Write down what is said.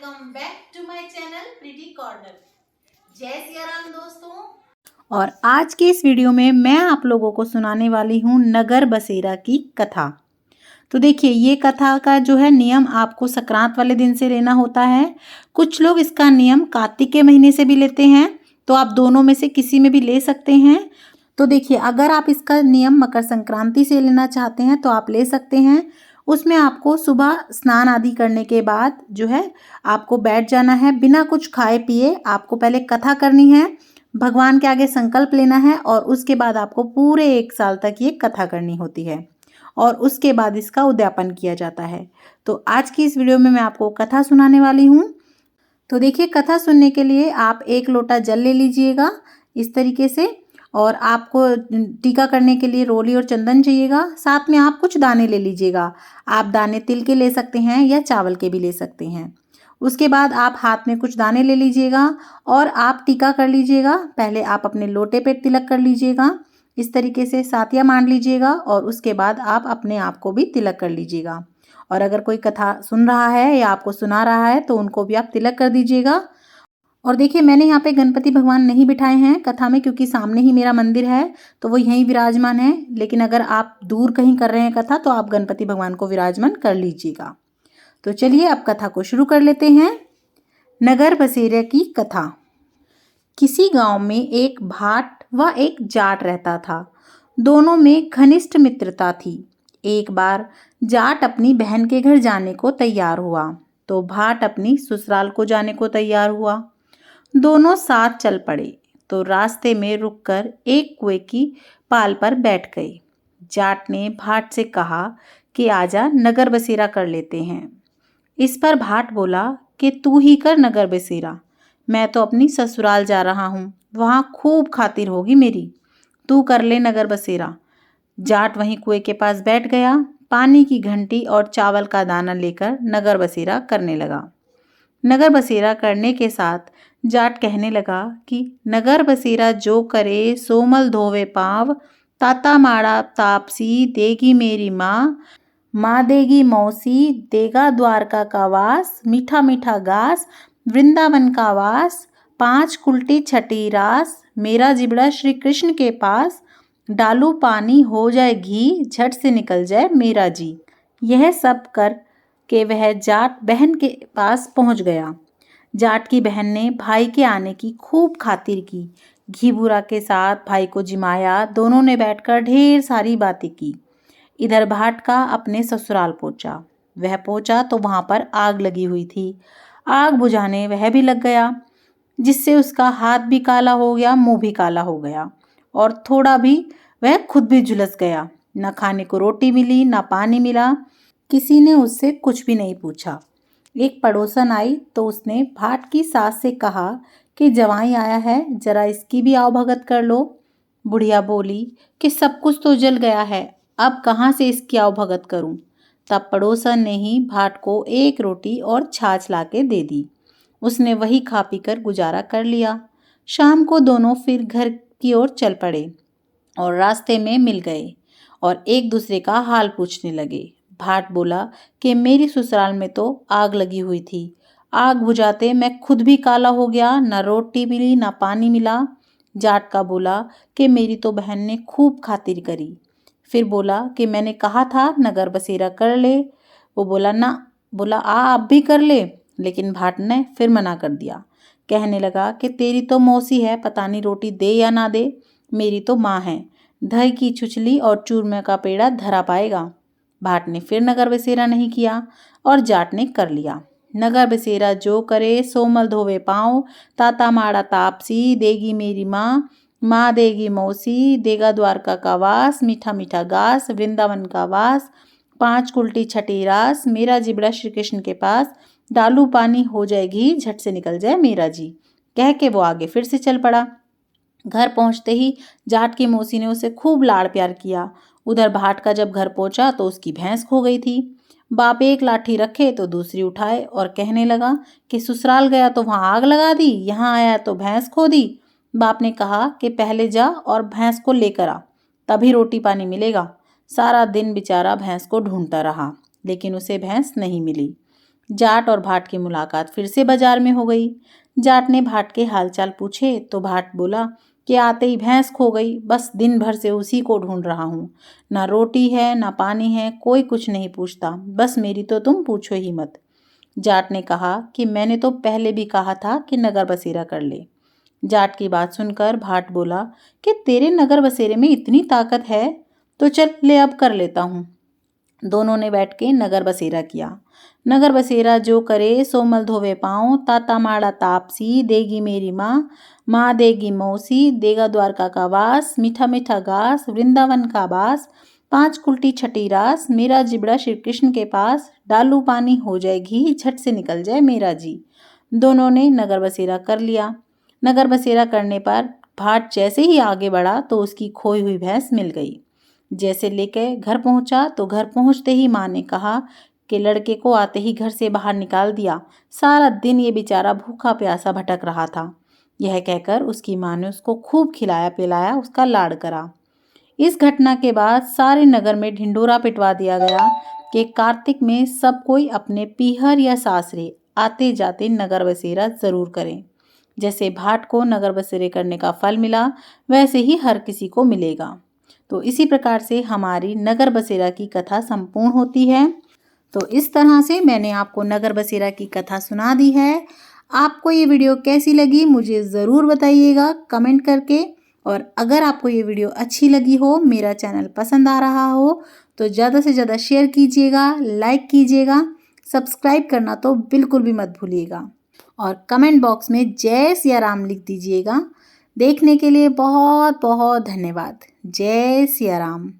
Welcome back to my channel Pretty Corner. Jai Siya Ram दोस्तों। और आज के इस वीडियो में मैं आप लोगों को सुनाने वाली हूँ नगर बसेरा की कथा। तो देखिए, ये कथा का जो है नियम आपको संक्रांत वाले दिन से लेना होता है। कुछ लोग इसका नियम कार्तिक के महीने से भी लेते हैं, तो आप दोनों में से किसी में भी ले सकते हैं। तो देखिए, अगर आप इसका नियम मकर संक्रांति से लेना चाहते हैं तो आप ले सकते हैं। उसमें आपको सुबह स्नान आदि करने के बाद जो है आपको बैठ जाना है, बिना कुछ खाए पिए आपको पहले कथा करनी है, भगवान के आगे संकल्प लेना है और उसके बाद आपको पूरे 1 साल तक ये कथा करनी होती है और उसके बाद इसका उद्यापन किया जाता है। तो आज की इस वीडियो में मैं आपको कथा सुनाने वाली हूँ। तो देखिए, कथा सुनने के लिए आप 1 लोटा जल ले लीजिएगा इस तरीके से, और आपको टीका करने के लिए रोली और चंदन चाहिएगा। साथ में आप कुछ दाने ले लीजिएगा। आप दाने तिल के ले सकते हैं या चावल के भी ले सकते हैं। उसके बाद आप हाथ में कुछ दाने ले लीजिएगा और आप टीका कर लीजिएगा। पहले आप अपने लोटे पे तिलक कर लीजिएगा, इस तरीके से सातिया मान लीजिएगा और उसके बाद आप अपने आप को भी तिलक कर लीजिएगा। और अगर कोई कथा सुन रहा है या आपको सुना रहा है तो उनको भी आप तिलक कर दीजिएगा। और देखिए, मैंने यहाँ पे गणपति भगवान नहीं बिठाए हैं कथा में, क्योंकि सामने ही मेरा मंदिर है तो वो यहीं विराजमान है। लेकिन अगर आप दूर कहीं कर रहे हैं कथा तो आप गणपति भगवान को विराजमान कर लीजिएगा। तो चलिए अब कथा को शुरू कर लेते हैं। नगर बसेरे की कथा। किसी गांव में एक भाट व एक जाट रहता था। दोनों में घनिष्ठ मित्रता थी। एक बार जाट अपनी बहन के घर जाने को तैयार हुआ तो भाट अपनी ससुराल को जाने को तैयार हुआ। दोनों साथ चल पड़े तो रास्ते में रुककर एक कुएं की पाल पर बैठ गए। जाट ने भाट से कहा कि आजा नगर बसेरा कर लेते हैं। इस पर भाट बोला कि तू ही कर नगर बसेरा, मैं तो अपनी ससुराल जा रहा हूँ, वहाँ खूब खातिर होगी मेरी, तू कर ले नगर बसेरा। जाट वहीं कुएं के पास बैठ गया, पानी की घंटी और चावल का दाना लेकर नगर बसेरा करने लगा। नगर बसेरा करने के साथ जाट कहने लगा कि नगर बसेरा जो करे सोमल धोवे पाँव, ताता माड़ा तापसी देगी मेरी माँ, माँ देगी मौसी, देगा द्वारका का वास, मीठा मीठा घास वृंदावन का वास, 5 कुल्टी छठी रास, मेरा जिबड़ा श्री कृष्ण के पास, डालू पानी हो जाए घी, झट से निकल जाए मेरा जी। यह सब कर के वह जाट बहन के पास पहुंच गया। जाट की बहन ने भाई के आने की खूब खातिर की, घी बूरा के साथ भाई को जिमाया। दोनों ने बैठकर ढेर सारी बातें की। इधर भाट का अपने ससुराल पहुंचा। वह पहुंचा तो वहां पर आग लगी हुई थी। आग बुझाने वह भी लग गया, जिससे उसका हाथ भी काला हो गया, मुंह भी काला हो गया और थोड़ा भी वह खुद भी झुलस गया। न खाने को रोटी मिली, न पानी मिला। किसी ने उससे कुछ भी नहीं पूछा। एक पड़ोसन आई तो उसने भाट की सास से कहा कि जवाई आया है, जरा इसकी भी आवभगत कर लो। बुढ़िया बोली कि सब कुछ तो जल गया है, अब कहाँ से इसकी आवभगत करूं। तब पड़ोसन ने ही भाट को 1 रोटी और छाछ लाके दे दी। उसने वही खा पीकर गुजारा कर लिया। शाम को दोनों फिर घर की ओर चल पड़े और रास्ते में मिल गए और एक दूसरे का हाल पूछने लगे। भाट बोला कि मेरी ससुराल में तो आग लगी हुई थी, आग बुझाते मैं खुद भी काला हो गया, न रोटी मिली न पानी मिला। जाट का बोला कि मेरी तो बहन ने खूब खातिर करी। फिर बोला कि मैंने कहा था नगर बसेरा कर ले। वो बोला ना, बोला आप भी कर ले। लेकिन भाट ने फिर मना कर दिया। कहने लगा कि तेरी तो मौसी है, पता नहीं रोटी दे या ना दे, मेरी तो माँ है, दही की छुछली और चूरमे का पेड़ा धरा पाएगा। भाट ने फिर नगर बसेरा नहीं किया और जाट ने कर लिया। नगर बसेरा जो करे सोमल धोवे पाँव, ताता माड़ा तापसी देगी मेरी माँ, माँ देगी मौसी, देगा द्वारका का वास, मीठा मीठा घास वृंदावन का वास, 5 कुल्टी छठी रास, मेरा जिबड़ा श्री कृष्ण के पास, डालू पानी हो जाए घी, झट से निकल जाए मेरा जी। कह के वो आगे फिर से चल पड़ा। घर पहुंचते ही जाट की मौसी ने उसे खूब लाड़ प्यार किया। उधर भाट का जब घर पहुंचा तो उसकी भैंस खो गई थी। बाप एक लाठी रखे तो दूसरी उठाए और कहने लगा कि ससुराल गया तो वहां आग लगा दी, यहाँ आया तो भैंस खो दी। बाप ने कहा कि पहले जा और भैंस को लेकर आ, तभी रोटी पानी मिलेगा। सारा दिन बेचारा भैंस को ढूंढता रहा, लेकिन उसे भैंस नहीं मिली। जाट और भाट की मुलाकात फिर से बाजार में हो गई। जाट ने भाट के हालचाल पूछे तो भाट बोला कि आते ही भैंस खो गई, बस दिन भर से उसी को ढूंढ रहा हूँ। ना रोटी है ना पानी है, कोई कुछ नहीं पूछता, बस मेरी तो तुम पूछो ही मत। जाट ने कहा कि मैंने तो पहले भी कहा था कि नगर बसेरा कर ले। जाट की बात सुनकर भाट बोला कि तेरे नगर बसेरे में इतनी ताकत है तो चल ले अब कर लेता हूँ। दोनों ने बैठ के नगर बसेरा किया। नगर बसेरा जो करे सो मल धोवे पाँव, ताता माड़ा तापसी, देगी मेरी माँ, माँ देगी मौसी, देगा द्वारका का वास, मीठा मीठा घास, वृंदावन का बास, 5 कुल्टी छठी रास, मेरा जिबड़ा श्री कृष्ण के पास, डालू पानी हो जाए घी, झट से निकल जाए मेरा जी। दोनों ने नगर बसेरा कर लिया। नगर बसेरा करने पर भाट जैसे ही आगे बढ़ा तो उसकी खोई हुई भैंस मिल गई। जैसे लेके घर पहुंचा तो घर पहुंचते ही माँ ने कहा कि लड़के को आते ही घर से बाहर निकाल दिया, सारा दिन ये बेचारा भूखा प्यासा भटक रहा था। यह कहकर उसकी माँ ने उसको खूब खिलाया पिलाया, उसका लाड़ करा। इस घटना के बाद सारे नगर में ढिंडोरा पिटवा दिया गया कि कार्तिक में सब कोई अपने पीहर या सासरे आते जाते नगर बसेरा जरूर करें। जैसे भाट को नगर बसेरे करने का फल मिला, वैसे ही हर किसी को मिलेगा। तो इसी प्रकार से हमारी नगर बसेरा की कथा संपूर्ण होती है। तो इस तरह से मैंने आपको नगर बसेरा की कथा सुना दी है। आपको ये वीडियो कैसी लगी मुझे ज़रूर बताइएगा कमेंट करके। और अगर आपको ये वीडियो अच्छी लगी हो, मेरा चैनल पसंद आ रहा हो, तो ज़्यादा से ज़्यादा शेयर कीजिएगा, लाइक कीजिएगा, सब्सक्राइब करना तो बिल्कुल भी मत भूलिएगा। और कमेंट बॉक्स में जय सिया राम लिख दीजिएगा। देखने के लिए बहुत बहुत धन्यवाद। जय सिया राम।